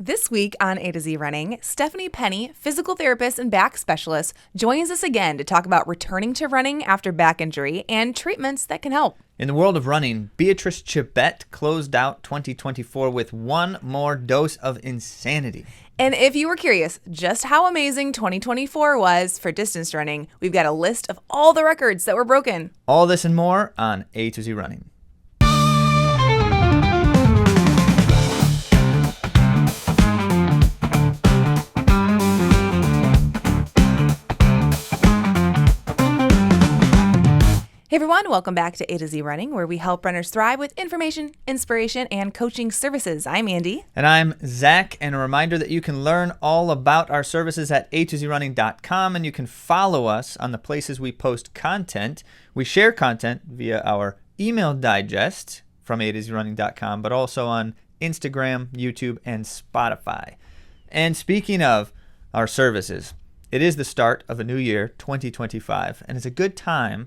This week on A to Z Running, Stephanie Penny, physical therapist and back specialist, joins us again to talk about returning to running after back injury and treatments that can help. In the world of running, Beatrice Chebet closed out 2024 with one more dose of insanity. And if you were curious just how amazing 2024 was for distance running, we've got a list of all the records that were broken. All this and more on A to Z Running. Hey everyone, welcome back to A to Z Running, where we help runners thrive with information, inspiration, and coaching services. I'm Andy. And I'm Zach, and a reminder that you can learn all about our services at AtoZrunning.com, and you can follow us on the places we post content. We share content via our email digest from AtoZrunning.com, but also on Instagram, YouTube, and Spotify. And speaking of our services, it is the start of a new year, 2025, and it's a good time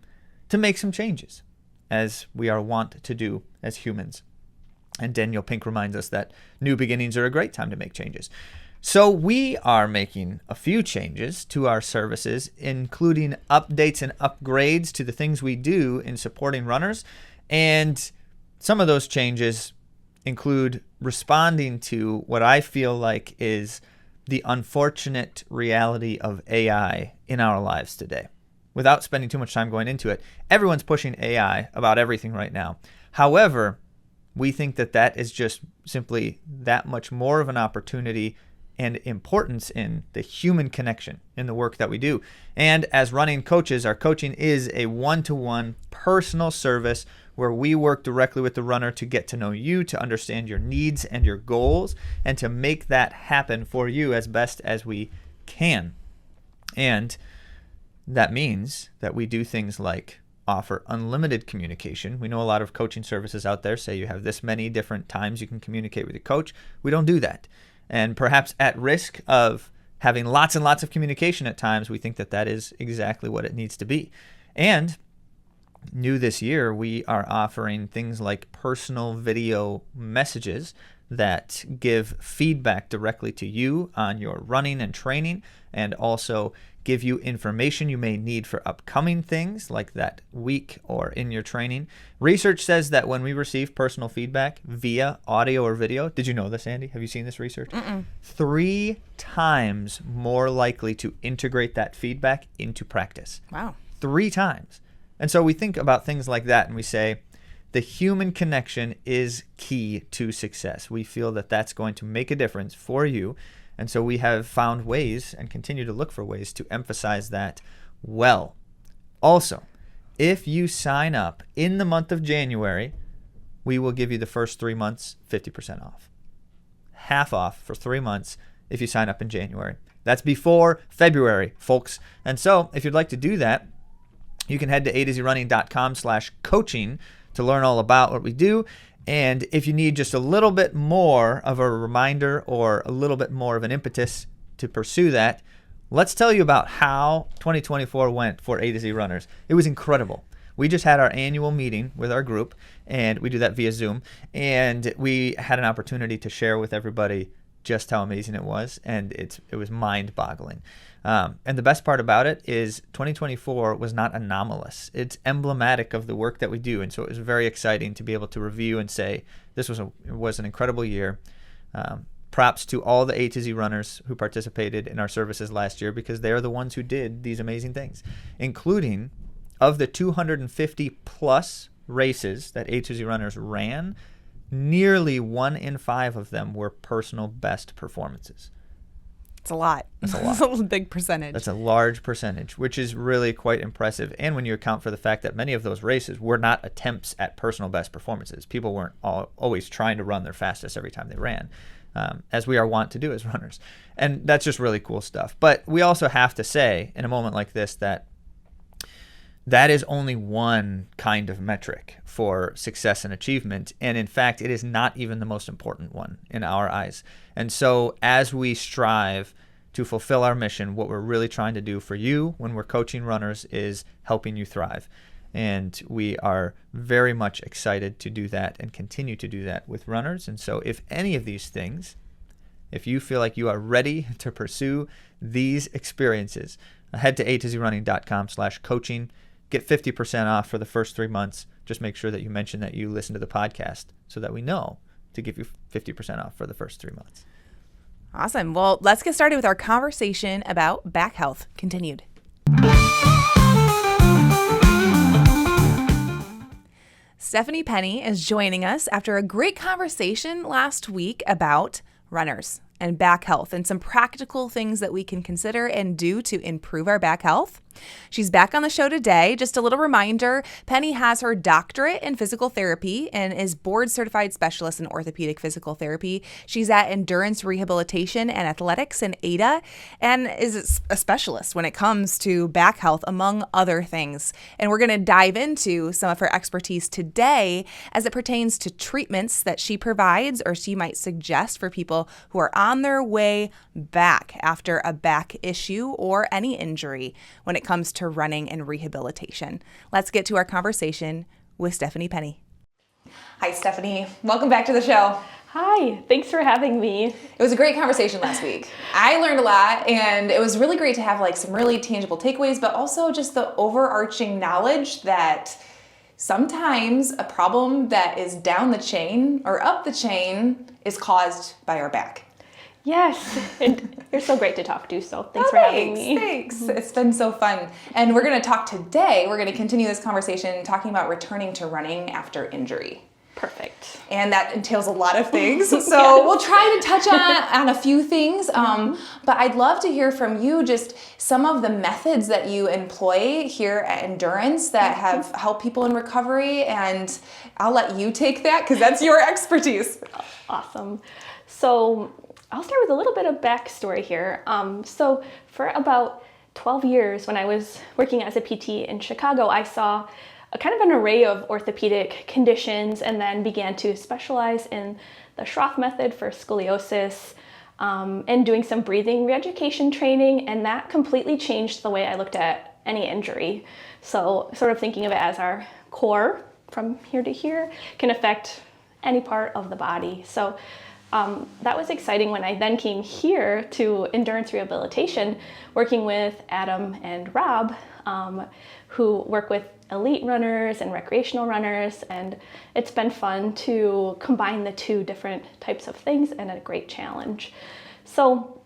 to make some changes, as we are wont to do as humans. And Daniel Pink reminds us that new beginnings are a great time to make changes. So we are making a few changes to our services, including updates and upgrades to the things we do in supporting runners. And some of those changes include responding to what I feel like is the unfortunate reality of AI in our lives today. Without spending too much time going into it, everyone's pushing AI about everything right now. However, we think that that is just simply that much more of an opportunity and importance in the human connection in the work that we do. And as running coaches, our coaching is a one-to-one personal service where we work directly with the runner to get to know you, to understand your needs and your goals, and to make that happen for you as best as we can. And that means that we do things like offer unlimited communication. We know a lot of coaching services out there say you have this many different times you can communicate with your coach. We don't do that. And perhaps at risk of having lots and lots of communication at times, we think that that is exactly what it needs to be. And new this year, we are offering things like personal video messages that give feedback directly to you on your running and training, and also give you information you may need for upcoming things like that week or in your training. Research says that when we receive personal feedback via audio or video, did you know this, Andy? Have you seen this research? 3 times more likely to integrate that feedback into practice. Wow. 3 times. And so we think about things like that and we say, the human connection is key to success. We feel that that's going to make a difference for you. And so we have found ways and continue to look for ways to emphasize that well. Also, if you sign up in the month of January, we will give you the first 3 months 50% off. Half off for 3 months if you sign up in January. That's before February, folks. And so if you'd like to do that, you can head to AtoZrunning.com/coaching to learn all about what we do. And if you need just a little bit more of a reminder or a little bit more of an impetus to pursue that, let's tell you about how 2024 went for A to Z runners. It was incredible. We just had our annual meeting with our group, and we do that via Zoom. And we had an opportunity to share with everybody just how amazing it was, and it was mind-boggling. And the best part about it is 2024 was not anomalous. It's emblematic of the work that we do, and so it was very exciting to be able to review and say this was an incredible year. Props to all the A to Z runners who participated in our services last year, because they are the ones who did these amazing things, including of the 250 plus races that A to Z runners ran, nearly 1 in 5 of them were personal best performances. It's a lot. That's a lot. That's a big percentage. That's a large percentage, which is really quite impressive. And when you account for the fact that many of those races were not attempts at personal best performances, people weren't always trying to run their fastest every time they ran, as we are wont to do as runners. And that's just really cool stuff. But we also have to say, in a moment like this, that is only one kind of metric for success and achievement. And in fact, it is not even the most important one in our eyes. And so as we strive to fulfill our mission, what we're really trying to do for you when we're coaching runners is helping you thrive. And we are very much excited to do that and continue to do that with runners. And so if any of these things If you feel like you are ready to pursue these experiences, head to AtoZrunning.com/coaching. Get 50% off for the first 3 months. Just make sure that you mention that you listen to the podcast so that we know to give you 50% off for the first 3 months. Awesome. Well, let's get started with our conversation about back health. Continued. Stephanie Penny is joining us after a great conversation last week about runners and back health and some practical things that we can consider and do to improve our back health. She's back on the show today. Just a little reminder, Penny has her doctorate in physical therapy and is board certified specialist in orthopedic physical therapy. She's at endurance rehabilitation and athletics in ADA and is a specialist when it comes to back health, among other things. And we're going to dive into some of her expertise today as it pertains to treatments that she provides or she might suggest for people who are on their way back after a back issue or any injury when it comes to running and rehabilitation. Let's get to our conversation with Stephanie Penny. Hi, Stephanie. Welcome back to the show. Hi, thanks for having me. It was a great conversation last week. I learned a lot, and it was really great to have some really tangible takeaways, but also just the overarching knowledge that sometimes a problem that is down the chain or up the chain is caused by our back. Yes, and you're so great to talk to, so thanks for having me. Thanks. It's been so fun. And we're going to talk today, we're going to continue this conversation talking about returning to running after injury. Perfect. And that entails a lot of things. So We'll try to touch on a few things. But I'd love to hear from you just some of the methods that you employ here at Endurance that have helped people in recovery. And I'll let you take that because that's your expertise. Awesome. So I'll start with a little bit of backstory here. So for about 12 years when I was working as a PT in Chicago, I saw a kind of an array of orthopedic conditions and then began to specialize in the Schroth method for scoliosis and doing some breathing re-education training, and that completely changed the way I looked at any injury. So sort of thinking of it as our core from here to here can affect any part of the body. So that was exciting when I then came here to endurance rehabilitation, working with Adam and Rob, who work with elite runners and recreational runners, and it's been fun to combine the two different types of things and a great challenge. So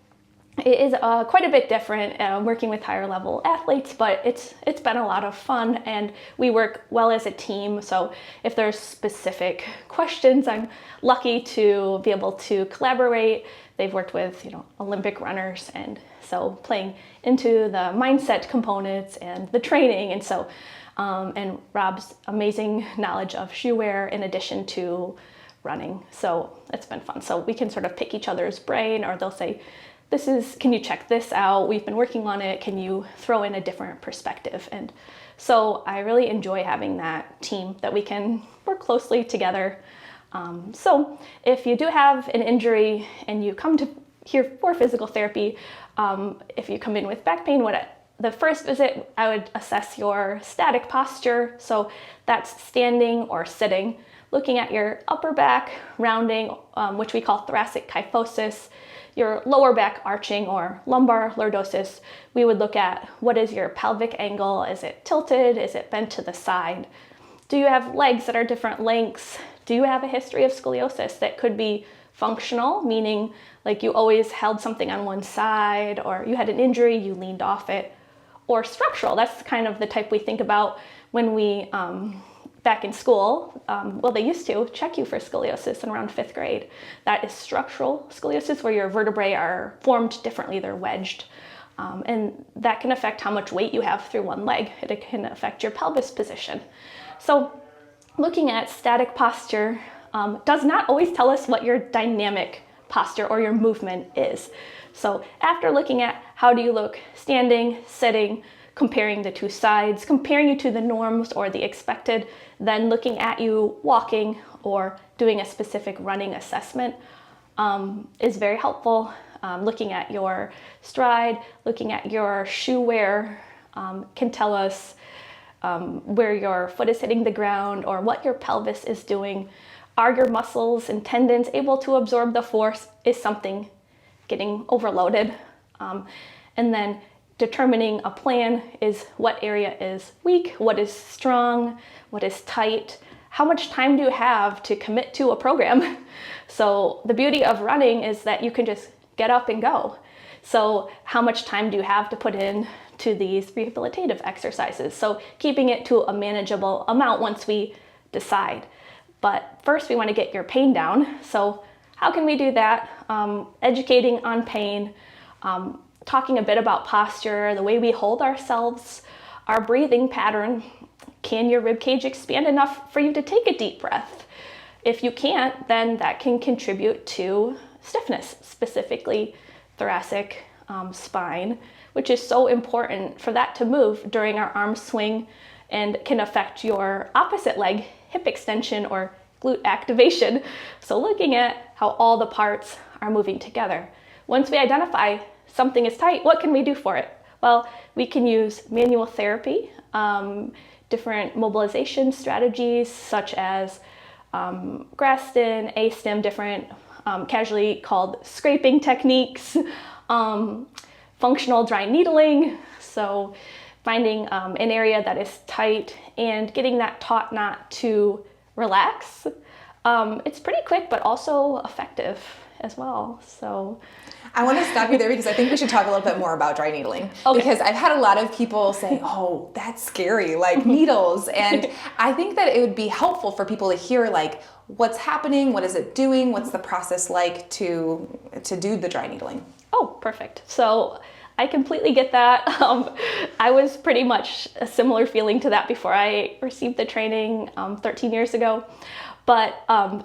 it is quite a bit different working with higher level athletes, but it's been a lot of fun and we work well as a team. So if there's specific questions, I'm lucky to be able to collaborate. They've worked with Olympic runners, and so playing into the mindset components and the training, and so and Rob's amazing knowledge of shoe wear in addition to running. So it's been fun. So we can sort of pick each other's brain, or they'll say, can you check this out? We've been working on it. Can you throw in a different perspective? And so I really enjoy having that team that we can work closely together. So if you do have an injury and you come to here for physical therapy, if you come in with back pain, the first visit, I would assess your static posture. So that's standing or sitting, looking at your upper back rounding, which we call thoracic kyphosis, your lower back arching or lumbar lordosis. We would look at what is your pelvic angle? Is it tilted? Is it bent to the side? Do you have legs that are different lengths? Do you have a history of scoliosis that could be functional, meaning like you always held something on one side, or you had an injury, you leaned off it, or structural? That's kind of the type we think about when we, back in school, they used to check you for scoliosis in around 5th grade. That is structural scoliosis, where your vertebrae are formed differently, they're wedged. And that can affect how much weight you have through one leg. It can affect your pelvis position. So looking at static posture does not always tell us what your dynamic posture or your movement is. So after looking at how do you look standing, sitting, comparing the two sides, comparing you to the norms or the expected, then looking at you walking or doing a specific running assessment is very helpful. Looking at your stride, looking at your shoe wear can tell us where your foot is hitting the ground or what your pelvis is doing. Are your muscles and tendons able to absorb the force is something getting overloaded. And then determining a plan is what area is weak, what is strong, what is tight, how much time do you have to commit to a program? So the beauty of running is that you can just get up and go. So how much time do you have to put in to these rehabilitative exercises? So keeping it to a manageable amount once we decide. But first we want to get your pain down. So how can we do that? Educating on pain, talking a bit about posture, the way we hold ourselves, our breathing pattern. Can your rib cage expand enough for you to take a deep breath? If you can't, then that can contribute to stiffness, specifically thoracic spine, which is so important for that to move during our arm swing and can affect your opposite leg hip extension or glute activation. So looking at how all the parts are moving together. Once we identify something is tight, what can we do for it? Well, we can use manual therapy, different mobilization strategies such as Graston, A-stem, different casually called scraping techniques, functional dry needling, so finding an area that is tight and getting that taut knot to relax. It's pretty quick, but also effective as well. So I want to stop you there because I think we should talk a little bit more about dry needling. Okay. Because I've had a lot of people say, oh, that's scary, like needles. And I think that it would be helpful for people to hear like what's happening, what is it doing, what's the process like to do the dry needling. Oh, perfect. So I completely get that. I was pretty much a similar feeling to that before I received the training 13 years ago. But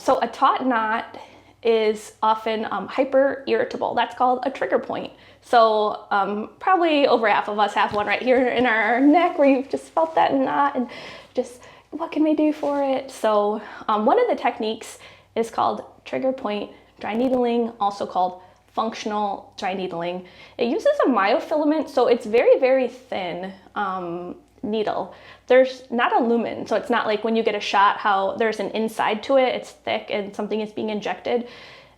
so a taut knot is often hyper irritable. That's called a trigger point. So probably over half of us have one right here in our neck where you've just felt that knot and just what can we do for it? So one of the techniques is called trigger point dry needling, also called functional dry needling. It uses a myofilament, so it's very, very thin needle. There's not a lumen, so it's not like when you get a shot how there's an inside to it, it's thick and something is being injected.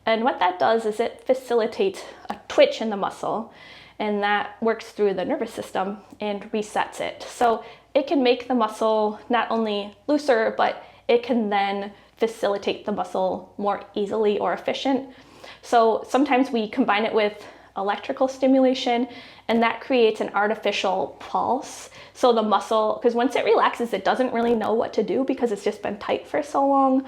And what that does is it facilitates a twitch in the muscle, and that works through the nervous system and resets it. So it can make the muscle not only looser, but it can then facilitate the muscle more easily or efficient. So sometimes we combine it with electrical stimulation, and that creates an artificial pulse. So the muscle, because once it relaxes, it doesn't really know what to do because it's just been tight for so long.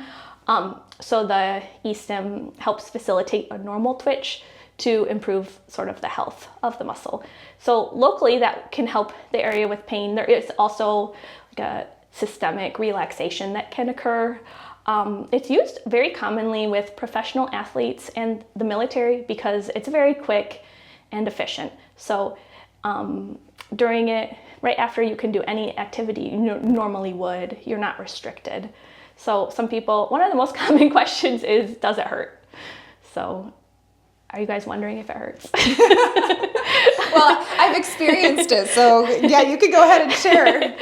So the E-stim helps facilitate a normal twitch to improve sort of the health of the muscle. So locally, that can help the area with pain. There is also like a systemic relaxation that can occur. It's used very commonly with professional athletes and the military because it's very quick and efficient. So during it, right after you can do any activity you normally would, you're not restricted. So some people, one of the most common questions is, does it hurt? So are you guys wondering if it hurts? Well, I've experienced it, so yeah, you could go ahead and share.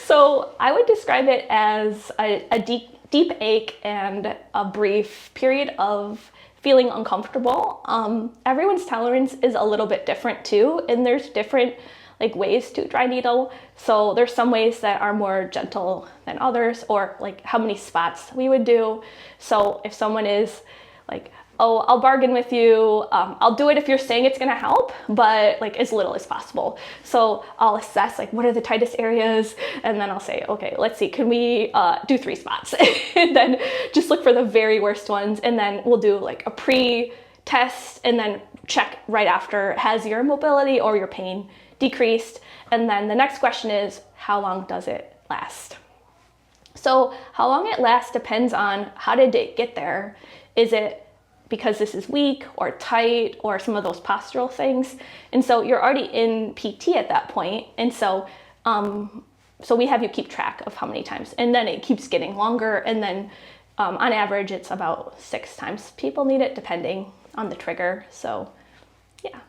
So I would describe it as a deep ache and a brief period of feeling uncomfortable. Everyone's tolerance is a little bit different too, and there's different like ways to dry needle. So there's some ways that are more gentle than others, or like how many spots we would do. So if someone is like, oh, I'll bargain with you, I'll do it if you're saying it's gonna help, but like as little as possible. So I'll assess like what are the tightest areas, and then I'll say, okay, let's see, can we do 3 spots? And then just look for the very worst ones, and then we'll do like a pre-test and then check right after, has your mobility or your pain decreased? And then the next question is, how long does it last? So how long it lasts depends on how did it get there. Is it because this is weak or tight or some of those postural things? And so you're already in PT at that point. And so, so we have you keep track of how many times, and then it keeps getting longer. And then on average, it's about 6 times people need it depending on the trigger. So yeah.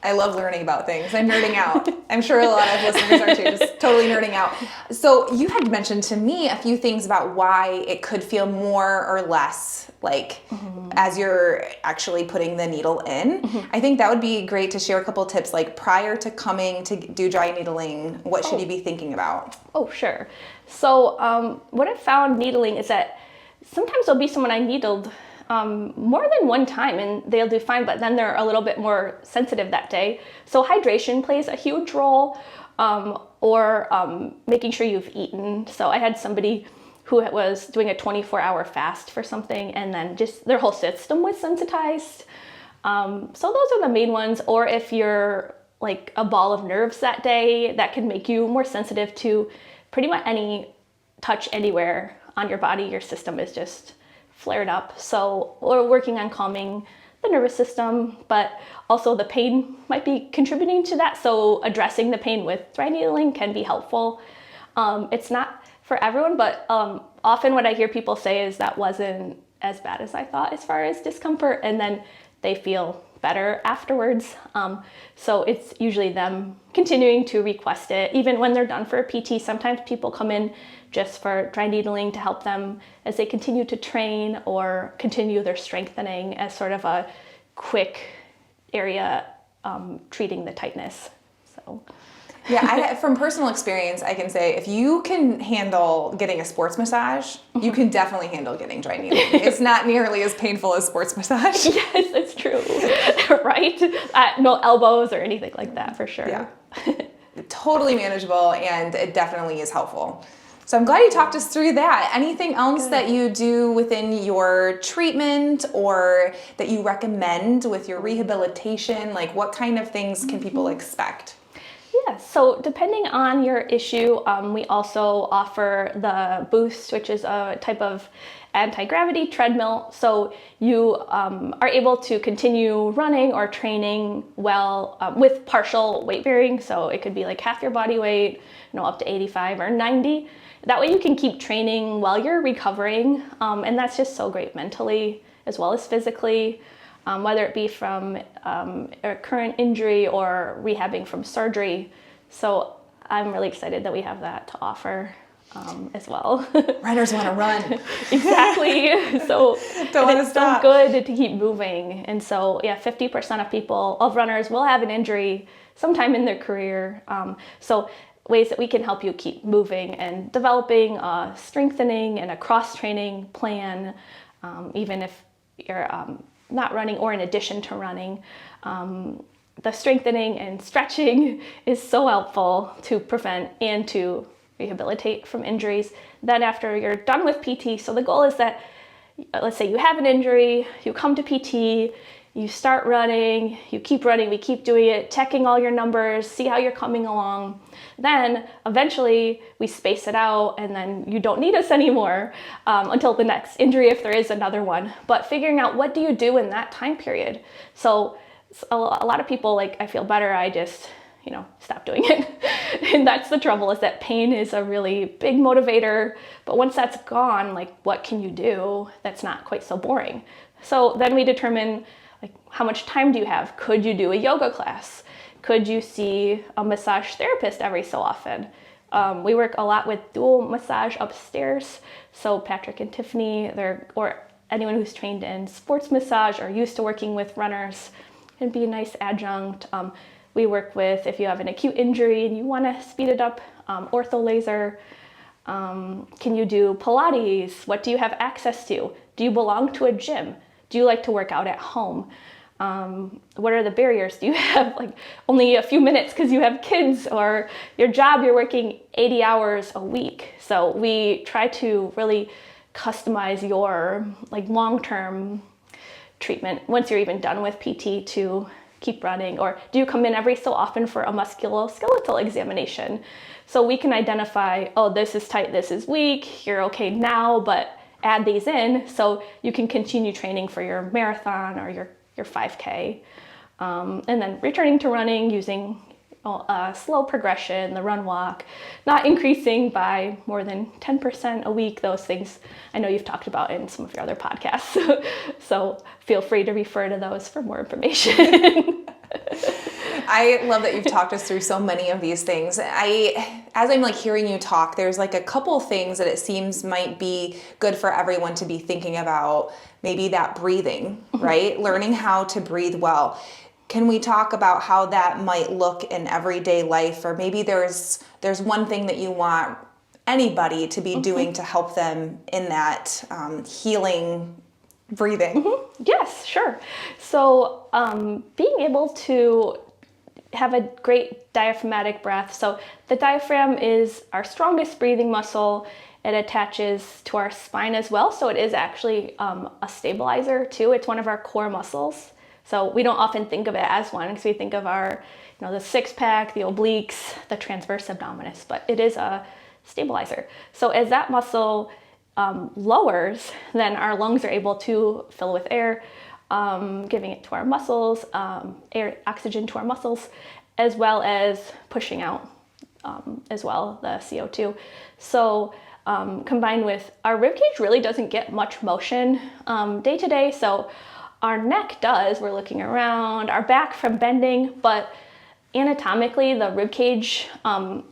I love learning about things. I'm nerding out. I'm sure a lot of listeners are too, just totally nerding out. So you had mentioned to me a few things about why it could feel more or less like as you're actually putting the needle in. I think that would be great to share a couple tips, like prior to coming to do dry needling, what should you be thinking about? Oh, sure. So what I've found needling is that sometimes there'll be someone I needled more than one time and they'll do fine, but then they're a little bit more sensitive that day. So hydration plays a huge role, or making sure you've eaten. So I had somebody who was doing a 24-hour fast for something, and then just their whole system was sensitized. So those are the main ones. Or if you're like a ball of nerves that day, that can make you more sensitive to pretty much any touch anywhere on your body. Your system is just flared up. So we're working on calming the nervous system, but also the pain might be contributing to that. So addressing the pain with dry needling can be helpful. It's not for everyone, but often what I hear people say is that wasn't as bad as I thought as far as discomfort, and then they feel better afterwards. So it's usually them continuing to request it. Even when they're done for a PT, sometimes people come in just for dry needling to help them as they continue to train or continue their strengthening as sort of a quick area treating the tightness. So. Yeah, from personal experience, I can say if you can handle getting a sports massage, you can definitely handle getting dry needling. It's not nearly as painful as sports massage. Yes, it's true. Right? No elbows or anything like that, for sure. Yeah. Totally manageable, and it definitely is helpful. So I'm glad you talked us through that. Anything else that you do within your treatment or that you recommend with your rehabilitation? Like what kind of things can people expect? Yeah, so depending on your issue, we also offer the Boost, which is a type of anti-gravity treadmill. So you are able to continue running or training well with partial weight bearing. So it could be like half your body weight, up to 85 or 90. That way you can keep training while you're recovering. And that's just so great mentally as well as physically. Whether it be from a current injury or rehabbing from surgery. So I'm really excited that we have that to offer as well. Runners want to run. Exactly. So it's so good to keep moving. And so, 50% of runners will have an injury sometime in their career. So ways that we can help you keep moving and developing a strengthening and a cross-training plan, even if you're not running or in addition to running. The strengthening and stretching is so helpful to prevent and to rehabilitate from injuries. Then after you're done with PT, so the goal is that, let's say you have an injury, you come to PT, you start running, you keep running, we keep doing it, checking all your numbers, see how you're coming along. Then eventually we space it out and then you don't need us anymore until the next injury if there is another one. But figuring out what do you do in that time period. So a lot of people I feel better, I just stop doing it. And that's the trouble, is that pain is a really big motivator. But once that's gone, what can you do that's not quite so boring? So then we determine how much time do you have? Could you do a yoga class? Could you see a massage therapist every so often? We work a lot with dual massage upstairs. So Patrick and Tiffany, or anyone who's trained in sports massage or used to working with runners, can be a nice adjunct. We work with, if you have an acute injury and you want to speed it up, ortho laser. Can you do Pilates? What do you have access to? Do you belong to a gym? Do you like to work out at home? What are the barriers? Do you have only a few minutes because you have kids, or your job, you're working 80 hours a week? So we try to really customize your long-term treatment once you're even done with PT to keep running. Or do you come in every so often for a musculoskeletal examination? So we can identify, oh, this is tight, this is weak, you're okay now, but add these in so you can continue training for your marathon or your 5K. And then returning to running using a slow progression, the run walk, not increasing by more than 10% a week. Those things I know you've talked about in some of your other podcasts. So feel free to refer to those for more information. I love that you've talked us through so many of these things. As I'm like hearing you talk, there's like a couple things that it seems might be good for everyone to be thinking about. Maybe that breathing, right? Learning how to breathe well. Can we talk about how that might look in everyday life? Or maybe there's one thing that you want anybody to be doing to help them in that healing breathing. Yes, sure. So being able to have a great diaphragmatic breath. So the diaphragm is our strongest breathing muscle. It attaches to our spine as well. So it is actually a stabilizer too. It's one of our core muscles. So we don't often think of it as one because we think of our, the six pack, the obliques, the transverse abdominis, but it is a stabilizer. So as that muscle lowers, then our lungs are able to fill with air, giving it to our muscles, oxygen to our muscles, as well as pushing out as well the CO2. So combined with our ribcage really doesn't get much motion day to day. So our neck does, we're looking around, our back from bending, but anatomically the ribcage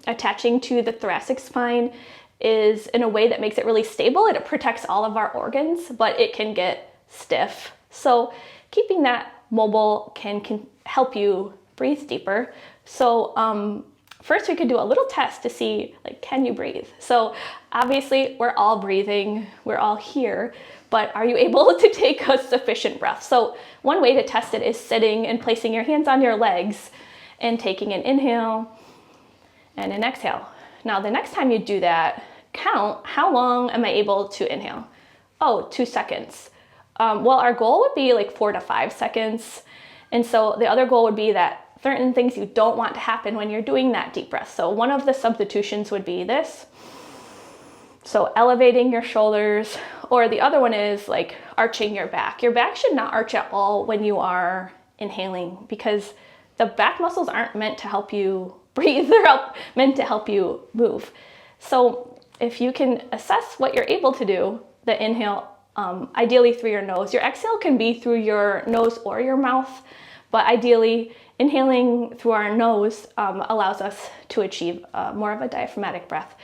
attaching to the thoracic spine is in a way that makes it really stable. It protects all of our organs, but it can get stiff. So keeping that mobile can help you breathe deeper. So first we could do a little test to see, like, can you breathe? So obviously we're all breathing, we're all here, but are you able to take a sufficient breath? So one way to test it is sitting and placing your hands on your legs and taking an inhale and an exhale. Now the next time you do that, count how long am I able to inhale? Oh, 2 seconds. Well, our goal would be like 4 to 5 seconds. And so the other goal would be that certain things you don't want to happen when you're doing that deep breath. So one of the substitutions would be this. So elevating your shoulders, or the other one is like arching your back. Your back should not arch at all when you are inhaling because the back muscles aren't meant to help you breathe. They're meant to help you move. So if you can assess what you're able to do, the inhale, ideally through your nose. Your exhale can be through your nose or your mouth, but ideally inhaling through our nose allows us to achieve more of a diaphragmatic breath.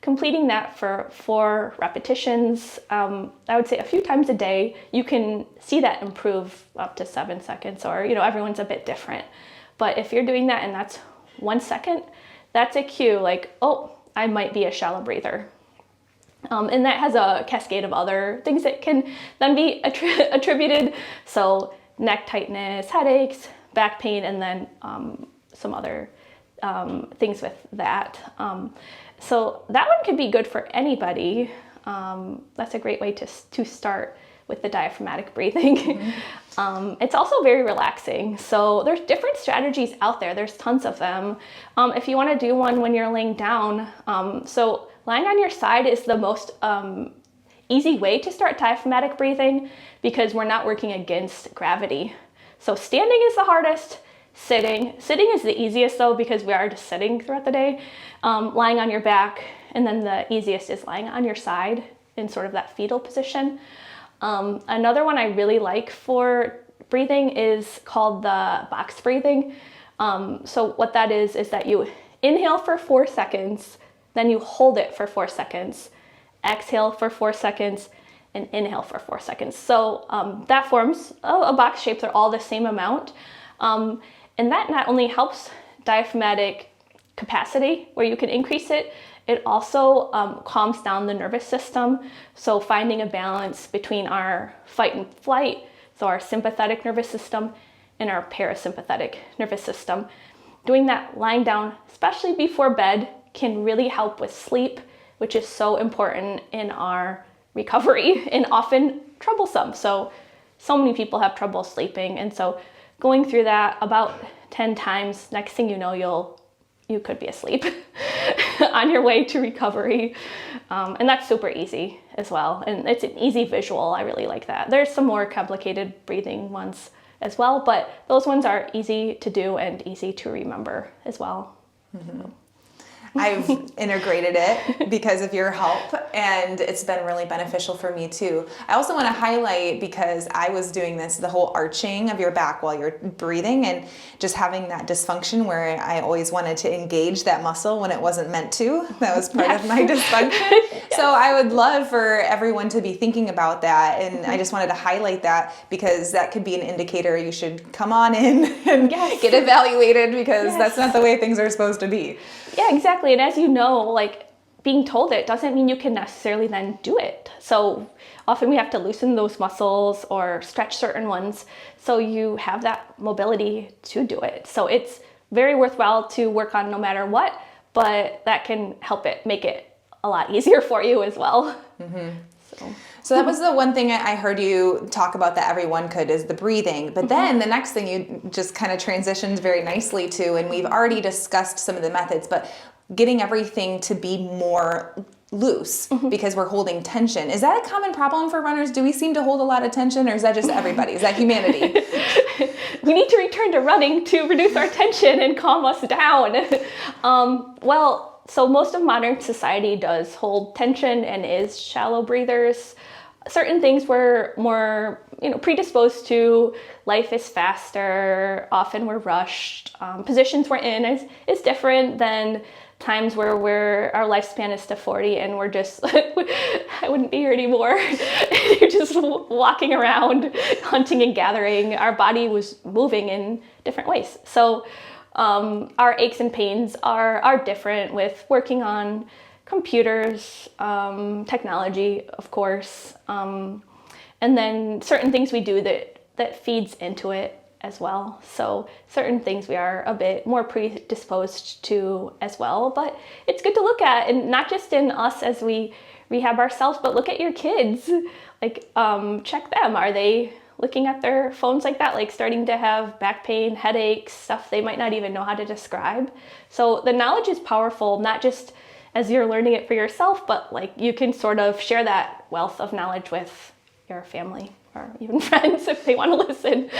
Completing that for 4 repetitions, I would say a few times a day, you can see that improve up to 7 seconds, or, everyone's a bit different. But if you're doing that and that's 1 second, that's a cue like, oh, I might be a shallow breather. And that has a cascade of other things that can then be attributed. So neck tightness, headaches, back pain, and then some other things with that. So that one could be good for anybody. That's a great way to start with the diaphragmatic breathing. Mm-hmm. It's also very relaxing. So there's different strategies out there. There's tons of them. If you want to do one when you're laying down, so lying on your side is the most easy way to start diaphragmatic breathing because we're not working against gravity. So standing is the hardest. Sitting is the easiest though because we are just sitting throughout the day. Lying on your back, and then the easiest is lying on your side in sort of that fetal position. Another one I really like for breathing is called the box breathing. So what that is that you inhale for 4 seconds, then you hold it for 4 seconds, exhale for 4 seconds, and inhale for 4 seconds. So that forms a box shape. They're all the same amount. And that not only helps diaphragmatic capacity, where you can increase it, it also calms down the nervous system. So finding a balance between our fight and flight, so our sympathetic nervous system, and our parasympathetic nervous system. Doing that lying down, especially before bed, can really help with sleep, which is so important in our recovery and often troublesome. So many people have trouble sleeping. And so going through that about 10 times, next thing you know, you could be asleep on your way to recovery. And that's super easy as well. And it's an easy visual. I really like that. There's some more complicated breathing ones as well, but those ones are easy to do and easy to remember as well. Mm-hmm. I've integrated it because of your help, and it's been really beneficial for me too. I also want to highlight, because I was doing this, the whole arching of your back while you're breathing, and just having that dysfunction where I always wanted to engage that muscle when it wasn't meant to. That was part of my dysfunction. So I would love for everyone to be thinking about that, and I just wanted to highlight that because that could be an indicator you should come on in and get evaluated, because that's not the way things are supposed to be. Yeah, exactly. And as you know, like, being told it doesn't mean you can necessarily then do it. So often we have to loosen those muscles or stretch certain ones so you have that mobility to do it. So it's very worthwhile to work on no matter what, but that can help it make it a lot easier for you as well. So that was the one thing I heard you talk about that everyone could, is the breathing. But then the next thing you just kind of transitioned very nicely to, and we've already discussed some of the methods, but getting everything to be more loose because we're holding tension. Is that a common problem for runners? Do we seem to hold a lot of tension, or is that just everybody? Is that humanity? We need to return to running to reduce our tension and calm us down. So most of modern society does hold tension and is shallow breathers. Certain things we're more, predisposed to. Life is faster. Often we're rushed. Positions we're in is different than times where our lifespan is to 40 and we're just, I wouldn't be here anymore. You're just walking around, hunting and gathering. Our body was moving in different ways. So our aches and pains are different with working on computers, technology, of course, and then certain things we do that feeds into it as well. So certain things we are a bit more predisposed to as well, but it's good to look at, and not just in us as we rehab ourselves, but look at your kids. Like, check them. Are they looking at their phones like that, like starting to have back pain, headaches, stuff they might not even know how to describe? So the knowledge is powerful, not just as you're learning it for yourself, but like you can sort of share that wealth of knowledge with your family or even friends if they want to listen.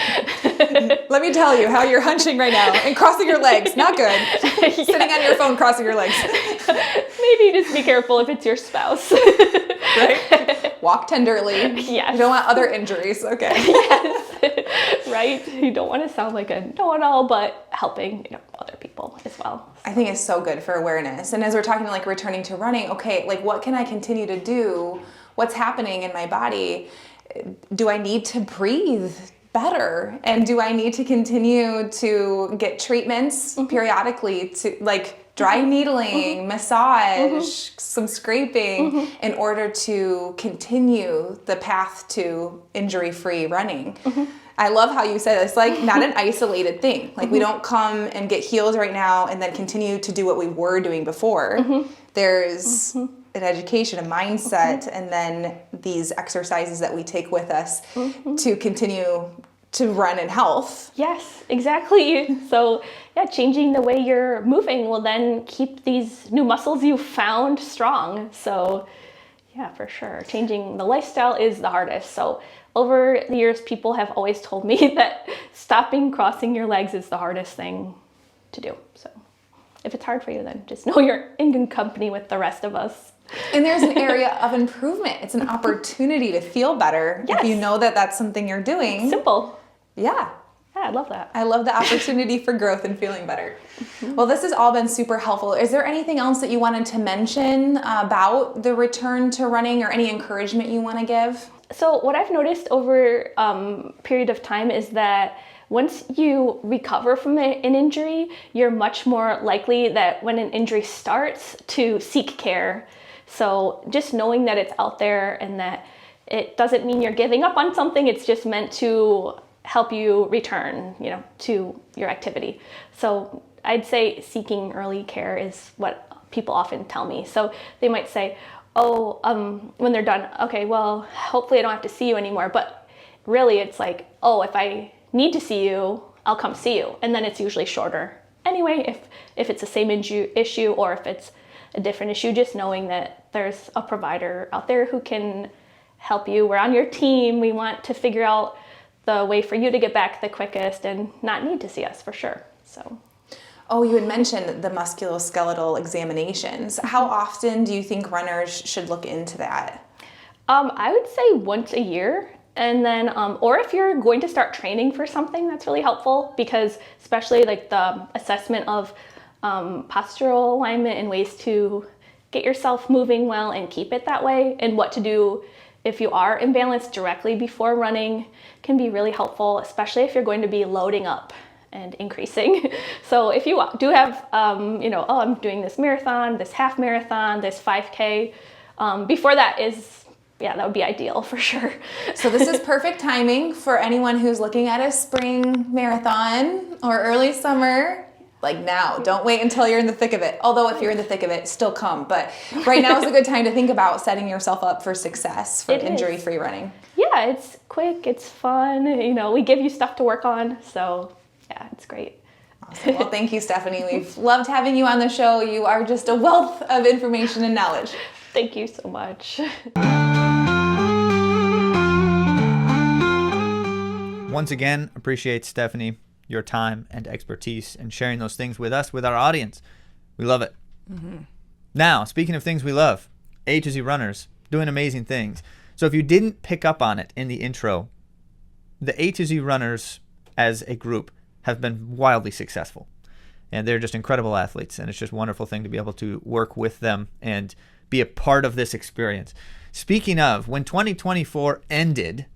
Let me tell you how you're hunching right now and crossing your legs. Not good. Sitting on your phone, crossing your legs. Maybe just be careful if it's your spouse. Right? Walk tenderly. Yes. You don't want other injuries. Okay. Yes. Right? You don't want to sound like a know-it-all, but helping other people as well. I think it's so good for awareness. And as we're talking like returning to running, okay, like what can I continue to do? What's happening in my body? Do I need to breathe better? And do I need to continue to get treatments periodically to like dry needling, massage, some scraping in order to continue the path to injury-free running? I love how you said it's like not an isolated thing. Like we don't come and get healed right now and then continue to do what we were doing before. There's an education, a mindset, and then these exercises that we take with us to continue to run in health. Yes, exactly. So yeah, changing the way you're moving will then keep these new muscles you found strong. So yeah, for sure. Changing the lifestyle is the hardest. So over the years, people have always told me that stopping crossing your legs is the hardest thing to do. So if it's hard for you, then just know you're in good company with the rest of us. And there's an area of improvement. It's an opportunity to feel better. Yes. If you know that that's something you're doing. Simple. Yeah. Yeah, I love that. I love the opportunity for growth and feeling better. Well, this has all been super helpful. Is there anything else that you wanted to mention about the return to running, or any encouragement you want to give? So what I've noticed over a period of time is that once you recover from an injury, you're much more likely that when an injury starts to seek care. So just knowing that it's out there and that it doesn't mean you're giving up on something, it's just meant to help you return, to your activity. So I'd say seeking early care is what people often tell me. So they might say, when they're done, okay, well, hopefully I don't have to see you anymore. But really it's like, if I need to see you, I'll come see you. And then it's usually shorter. Anyway, if it's the same issue or if it's a different issue, just knowing that there's a provider out there who can help you. We're on your team. We want to figure out the way for you to get back the quickest and not need to see us for sure. So. Oh, you had mentioned the musculoskeletal examinations. How often do you think runners should look into that? I would say once a year. And then, or if you're going to start training for something, that's really helpful, because especially like the assessment of postural alignment and ways to get yourself moving well and keep it that way, and what to do if you are imbalanced directly before running can be really helpful, especially if you're going to be loading up and increasing. So if you do have, oh, I'm doing this marathon, this half marathon, this 5K, before that is, that would be ideal for sure. So this is perfect timing for anyone who's looking at a spring marathon or early summer. Like now, don't wait until you're in the thick of it. Although if you're in the thick of it, still come. But right now is a good time to think about setting yourself up for success for injury-free running. Yeah, it's quick, it's fun. We give you stuff to work on. So yeah, it's great. Awesome. Well, thank you, Stephanie. We've loved having you on the show. You are just a wealth of information and knowledge. Thank you so much. Once again, appreciate, Stephanie, your time and expertise and sharing those things with us, with our audience. We love it. Mm-hmm. Now, speaking of things we love, A to Z runners doing amazing things. So if you didn't pick up on it in the intro, the A to Z runners as a group have been wildly successful. And they're just incredible athletes. And it's just a wonderful thing to be able to work with them and be a part of this experience. Speaking of, when 2024 ended,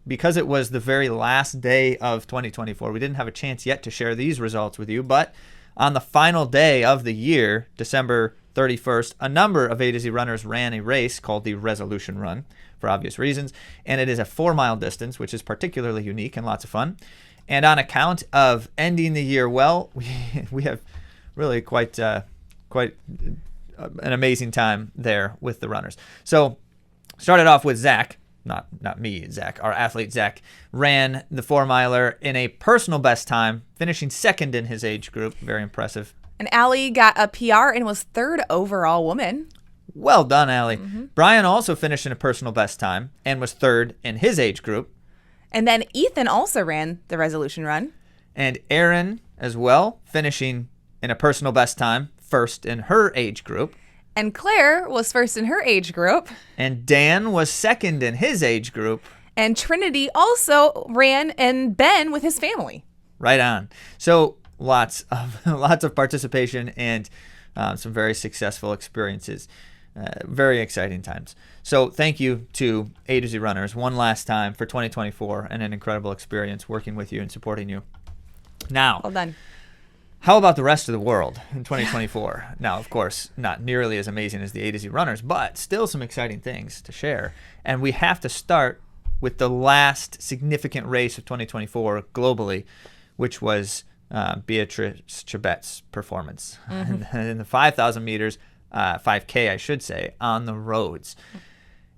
because it was the very last day of 2024, we didn't have a chance yet to share these results with you, but on the final day of the year, December 31st, a number of A to Z runners ran a race called the Resolution Run, for obvious reasons, and it is a 4-mile distance, which is particularly unique and lots of fun. And on account of ending the year well, we have really quite an amazing time there with the runners. So started off with Zach. Not me, Zach. Our athlete, Zach, ran the 4-miler in a personal best time, finishing second in his age group. Very impressive. And Allie got a PR and was 3rd overall woman. Well done, Allie. Mm-hmm. Brian also finished in a personal best time and was 3rd in his age group. And then Ethan also ran the Resolution Run. And Erin as well, finishing in a personal best time, 1st in her age group. And Claire was 1st in her age group. And Dan was 2nd in his age group. And Trinity also ran and Ben with his family. Right on. So lots of participation and some very successful experiences. Very exciting times. So thank you to A to Z Runners one last time for 2024 and an incredible experience working with you and supporting you. Now, well done. How about the rest of the world in 2024? Now, of course, not nearly as amazing as the A to Z runners, but still some exciting things to share. And we have to start with the last significant race of 2024 globally, which was Beatrice Chebet's performance in the 5,000 meters, 5K, I should say, on the roads.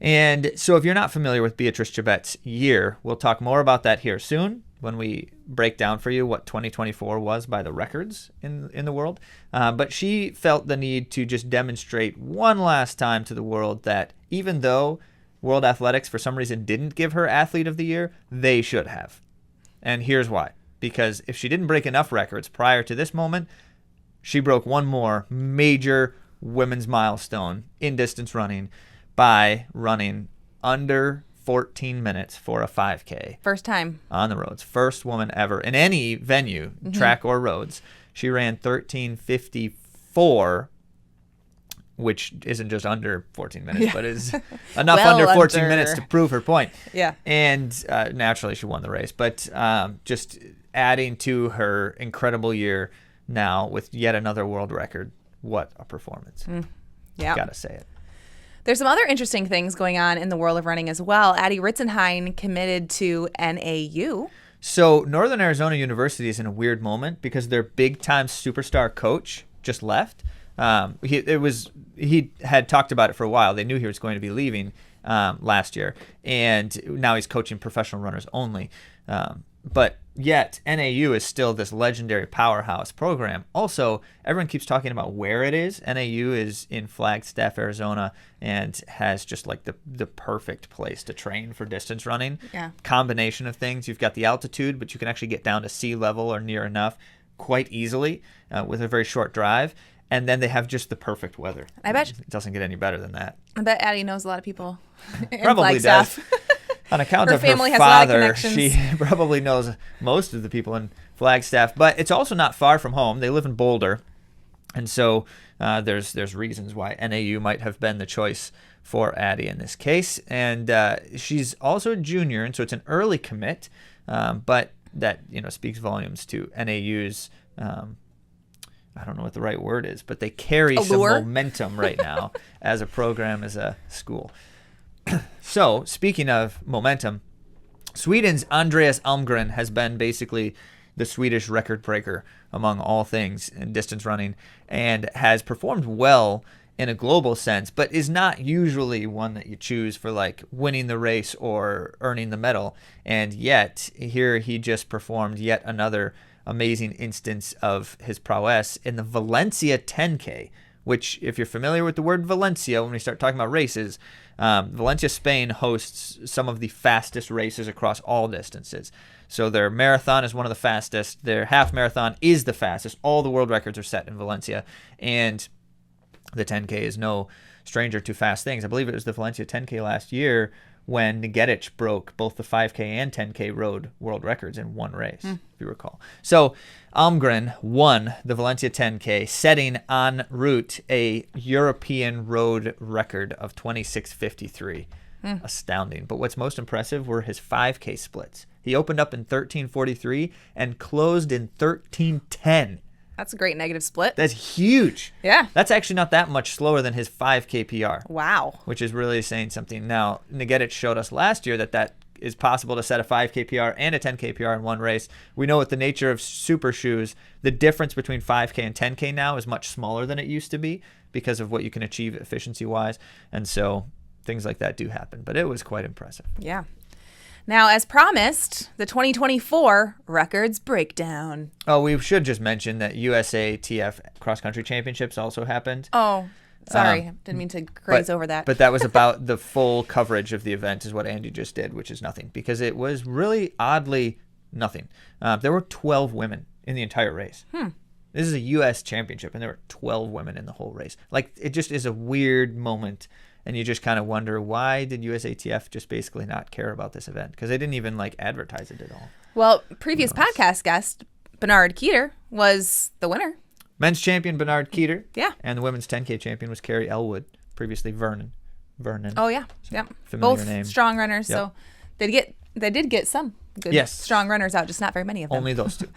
And so if you're not familiar with Beatrice Chebet's year, we'll talk more about that here soon when we break down for you what 2024 was by the records in the world. But she felt the need to just demonstrate one last time to the world that even though World Athletics for some reason didn't give her Athlete of the Year, they should have. And here's why. Because if she didn't break enough records prior to this moment, she broke one more major women's milestone in distance running by running under 14 minutes for a 5K. First time. On the roads. First woman ever in any venue, track or roads. She ran 13:54, which isn't just under 14 minutes, but is enough under 14 minutes to prove her point. Yeah. And naturally, she won the race. But just adding to her incredible year now with yet another world record. What a performance. Yeah. Gotta say it. There's some other interesting things going on in the world of running as well. Addie Ritzenhein committed to NAU. So Northern Arizona University is in a weird moment because their big-time superstar coach just left. He had talked about it for a while. They knew he was going to be leaving last year, and now he's coaching professional runners only. But yet NAU is still this legendary powerhouse program. Also, everyone keeps talking about where it is. NAU is in Flagstaff, Arizona, and has just like the perfect place to train for distance running. Yeah. Combination of things. You've got the altitude, but you can actually get down to sea level or near enough. quite easily with a very short drive. And then they have just the perfect weather. I bet it doesn't get any better than that. I bet Addie knows a lot of people in Probably does. Flagstaff. On account Her of family her has a lot of father, connections. she probably knows most of the people in Flagstaff. But it's also not far from home. They live in Boulder. And so there's reasons why NAU might have been the choice for Addie in this case. And she's also a junior, and so it's an early commit. But that speaks volumes to NAU's I don't know what the right word is, but they carry some momentum right now as a program, as a school. So, speaking of momentum, Sweden's Andreas Almgren has been basically the Swedish record breaker among all things in distance running and has performed well in a global sense, but is not usually one that you choose for like winning the race or earning the medal. And yet, here he just performed yet another amazing instance of his prowess in the Valencia 10K, which, if you're familiar with the word Valencia, when we start talking about races, Valencia, Spain hosts some of the fastest races across all distances. So their marathon is one of the fastest. Their half marathon is the fastest. All the world records are set in Valencia. And the 10K is no stranger to fast things. I believe it was the Valencia 10K last year when Nigetich broke both the 5K and 10K road world records in one race, if you recall. So Almgren won the Valencia 10K, setting en route a European road record of 26:53. Astounding. But what's most impressive were his 5K splits. He opened up in 13:43 and closed in 13:10. That's a great negative split. That's huge. Yeah. That's actually not that much slower than his 5K PR. Wow. Which is really saying something. Now, Nigetich showed us last year that is possible to set a 5K PR and a 10K PR in one race. We know with the nature of super shoes, the difference between 5K and 10K now is much smaller than it used to be because of what you can achieve efficiency-wise. And so things like that do happen. But it was quite impressive. Yeah. Now, as promised, the 2024 records breakdown. Oh, we should just mention that USATF cross-country championships also happened. Oh, sorry. Didn't mean to graze over that. But that was about the full coverage of the event is what Andy just did, which is nothing. Because it was really oddly nothing. There were 12 women in the entire race. This is a U.S. championship, and there were 12 women in the whole race. Like, it just is a weird moment. And you just kind of wonder, why did USATF just basically not care about this event? Because they didn't even advertise it at all. Well, previous podcast guest, Bernard Keeter, was the winner. Men's champion, Bernard Keeter. Yeah. And the women's 10K champion was Carrie Elwood, previously Vernon. Oh, yeah. Yep. Familiar Both name. strong runners. Yep. So they did get some good strong runners out, just not very many of them. Only those two.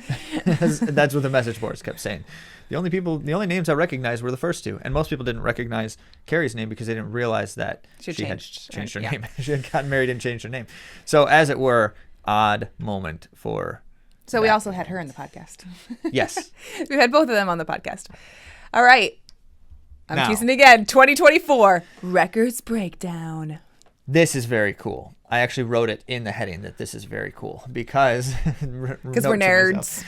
That's what the message boards kept saying. The only names I recognized were the first two, and most people didn't recognize Carrie's name because they didn't realize that she had changed her name. She had gotten married and changed her name. So, as it were, odd moment for. So we also had her in the podcast. Yes, we had both of them on the podcast. All right, I'm teasing again. 2024 records breakdown. This is very cool. I actually wrote it in the heading that this is very cool because we're nerds.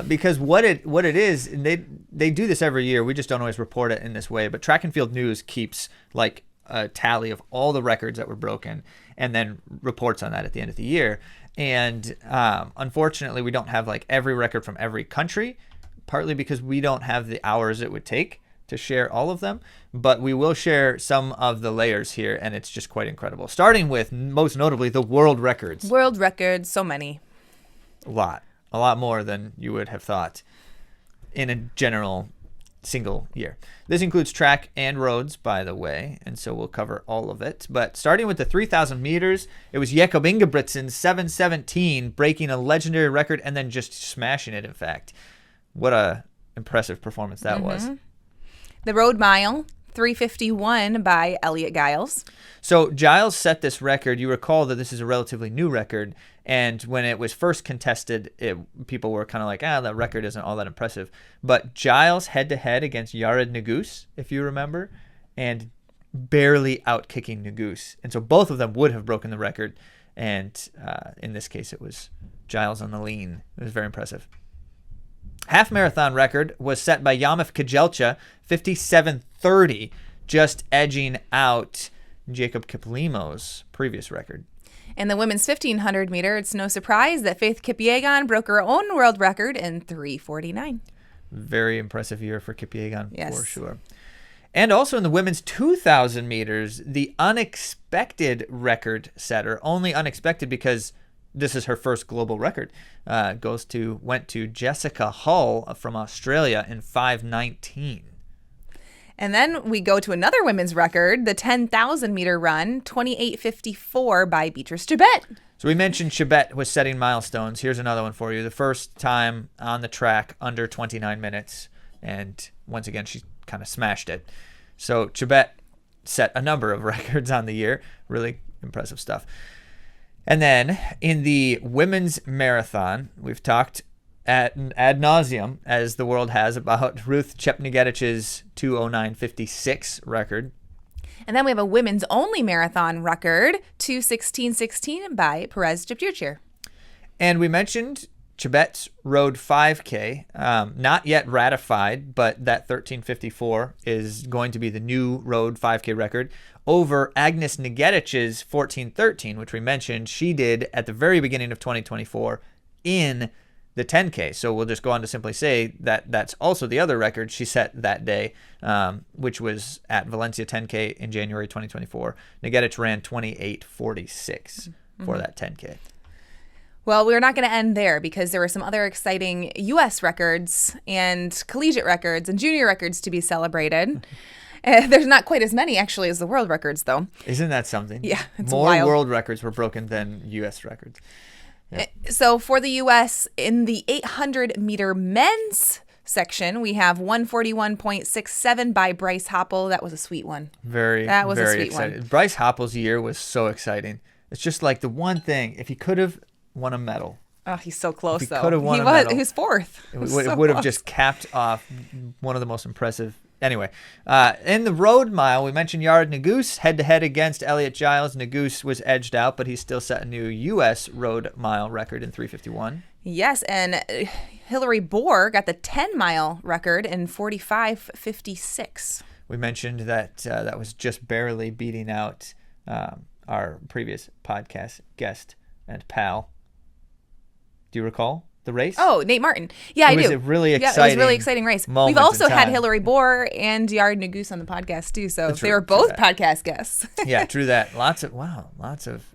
Because what it is, and they do this every year. We just don't always report it in this way. But Track and Field News keeps a tally of all the records that were broken and then reports on that at the end of the year. And unfortunately, we don't have every record from every country, partly because we don't have the hours it would take to share all of them, but we will share some of the layers here, and it's just quite incredible. Starting with, most notably, the world records. World records, so many. A lot more than you would have thought in a general single year. This includes track and roads, by the way, and so we'll cover all of it. But starting with the 3,000 meters, it was Jakob Ingebrigtsen, 7:17, breaking a legendary record and then just smashing it, in fact. What a impressive performance that was. The road mile, 3:51 by Elliot Giles. So Giles set this record. You recall that this is a relatively new record, and when it was first contested, people were kind of like, that record isn't all that impressive. But Giles head-to-head against Jared Negus, if you remember, and barely outkicking Negus. And so both of them would have broken the record, and in this case, it was Giles on the lean. It was very impressive. Half marathon record was set by Yamif Kajelcha, 57:30, just edging out Jacob Kiplimo's previous record. In the women's 1500 meter, it's no surprise that Faith Kipyegon broke her own world record in 3:49. Very impressive year for Kipyegon, Yes. for sure. And also in the women's 2,000 meters, the unexpected record setter, only unexpected because this is her first global record, went to Jessica Hull from Australia in 5:19. And then we go to another women's record, the 10,000 meter run, 28:54 by Beatrice Chebet. So we mentioned Chebet was setting milestones. Here's another one for you. The first time on the track under 29 minutes. And once again, she kind of smashed it. So Chebet set a number of records on the year. Really impressive stuff. And then in the women's marathon, we've talked ad nauseum, as the world has, about Ruth Chepngetich 2:09:56 record. And then we have a women's only marathon record, 2:16:16 by Perez Jepchirchir. And we mentioned Chebet's road 5K, not yet ratified, but that 13:54 is going to be the new road 5K record over Agnes Negetich's 14:13, which we mentioned she did at the very beginning of 2024 in the 10K. So we'll just go on to simply say that that's also the other record she set that day, which was at Valencia 10K in January 2024. Negetich ran 28:46 for that 10K. Well, we're not going to end there because there were some other exciting U.S. records and collegiate records and junior records to be celebrated. There's not quite as many, actually, as the world records, though. Isn't that something? Yeah, it's More wild. world records were broken than U.S. records. Yeah. So for the U.S., in the 800-meter men's section, we have 141.67 by Bryce Hoppel. That was a sweet one. That was a very sweet exciting. one. Bryce Hoppel's year was so exciting. It's just like the one thing, if he could have won a medal, Oh, he's so close, he though. could have won he a was. medal, He was fourth. it was would, so would have close. just capped off one of the most impressive. Anyway, in the road mile, we mentioned Yared Nuguse head-to-head against Elliot Giles. Nuguse was edged out, but he still set a new U.S. road mile record in 3:51. Yes, and Hillary Bohr got the 10-mile record in 45:56. We mentioned that that was just barely beating out our previous podcast guest and pal. Do you recall the race? Oh, Nate Martin. Yeah, I do. It was a really Yeah, it was a exciting really exciting race. moment We've also in had time. Hillary Bohr and Yared Nuguse on the podcast, too, so True, they were true both that. podcast guests. Yeah, true that. Lots of.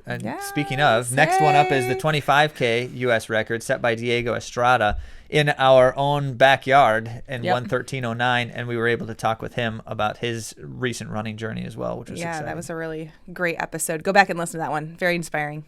And Yes, speaking of, next one up is the 25K U.S. record set by Diego Estrada in our own backyard in Yep. 1:13:09, and we were able to talk with him about his recent running journey as well, which was Yeah, exciting. that was a really great episode. Go back and listen to that one. Very inspiring.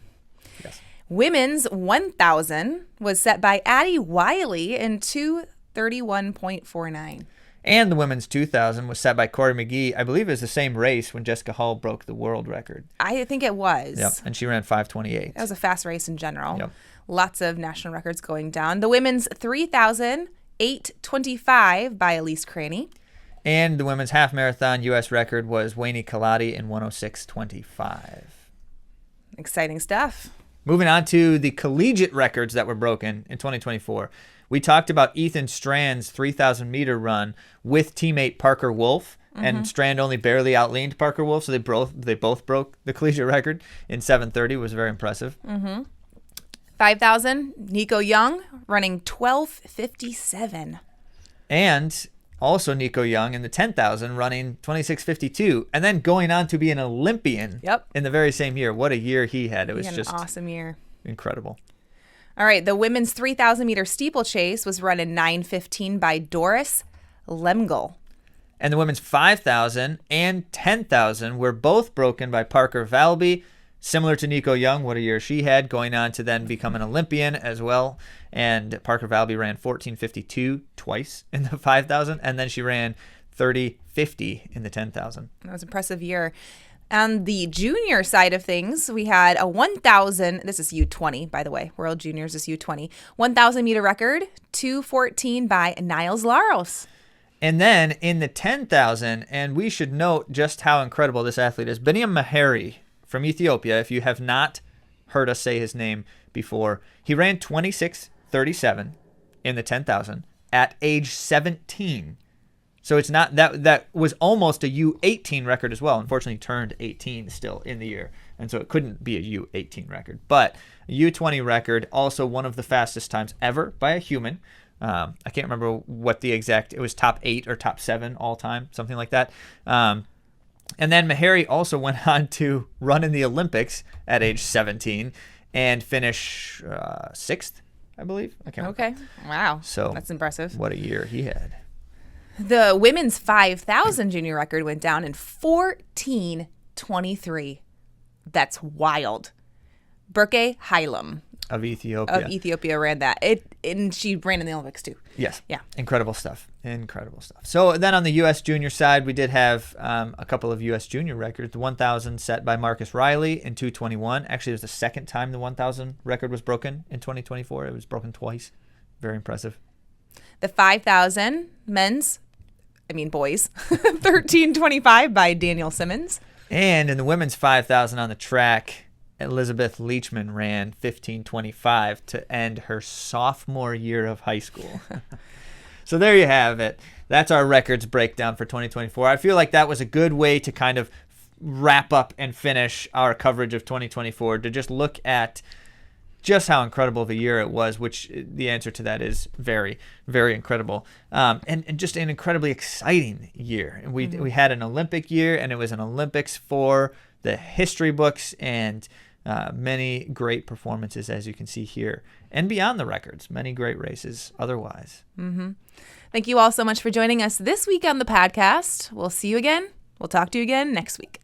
Yes. Women's 1,000 was set by Addie Wiley in 2:31.49. And the women's 2,000 was set by Corey McGee. I believe it was the same race when Jessica Hull broke the world record. I think it was. Yep, and she ran 5:28. That was a fast race in general. Yep. Lots of national records going down. The women's 3,000, 8:25 by Elise Craney. And the women's half marathon U.S. record was Wayne Kaladi in 1:06:25. Exciting stuff. Moving on to the collegiate records that were broken in 2024. We talked about Ethan Strand's 3,000 meter run with teammate Parker Wolf, and Strand only barely outleaned Parker Wolf, so they both broke the collegiate record in 7:30. Was very impressive. 5,000, Nico Young running 12:57. And also Nico Young in the 10,000 running 26:52, and then going on to be an Olympian in the very same year. What a year he had. It was He had just an awesome year. incredible. All right, the women's 3,000 meter steeplechase was run in 9:15 by Doris Lemgel. And the women's 5,000 and 10,000 were both broken by Parker Valby. Similar to Nico Young, what a year she had, going on to then become an Olympian as well. And Parker Valby ran 14:52 twice in the 5,000, and then she ran 30:50 in the 10,000. That was an impressive year. On the junior side of things, we had a 1,000, this is U20, by the way, World Juniors is U20, 1,000 meter record, 2:14 by Niles Laros. And then in the 10,000, and we should note just how incredible this athlete is, Biniam Mahari from Ethiopia. If you have not heard us say his name before, he ran 26:37 in the 10,000 at age 17. So it's not that was almost a U18 record as well. Unfortunately, turned 18 still in the year. And so it couldn't be a U18 record. But a U20 record, also one of the fastest times ever by a human. I can't remember what the exact, it was top 8 or top 7 all time, something like that. And then Meharry also went on to run in the Olympics at age 17 and finish 6th, I believe. I can't remember. Okay. Wow. So that's impressive. What a year he had. The women's 5,000 junior record went down in 14:23. That's wild. Burke Hailem Of Ethiopia. ran that. And she ran in the Olympics too. Yes. Yeah. Incredible stuff. So then on the U.S. junior side, we did have a couple of U.S. junior records. The 1,000 set by Marcus Riley in 2:21. Actually, it was the second time the 1,000 record was broken in 2024. It was broken twice. Very impressive. The 5,000 boys, 13:25 by Daniel Simmons. And in the women's 5,000 on the track, Elizabeth Leachman ran 15:25 to end her sophomore year of high school. So there you have it. That's our records breakdown for 2024. I feel like that was a good way to kind of wrap up and finish our coverage of 2024, to just look at just how incredible of a year it was, which the answer to that is very, very incredible. And just an incredibly exciting year. And we had an Olympic year, and it was an Olympics for the history books, and many great performances, as you can see here. And beyond the records, many great races otherwise. Mm-hmm. Thank you all so much for joining us this week on the podcast. We'll see you again. We'll talk to you again next week.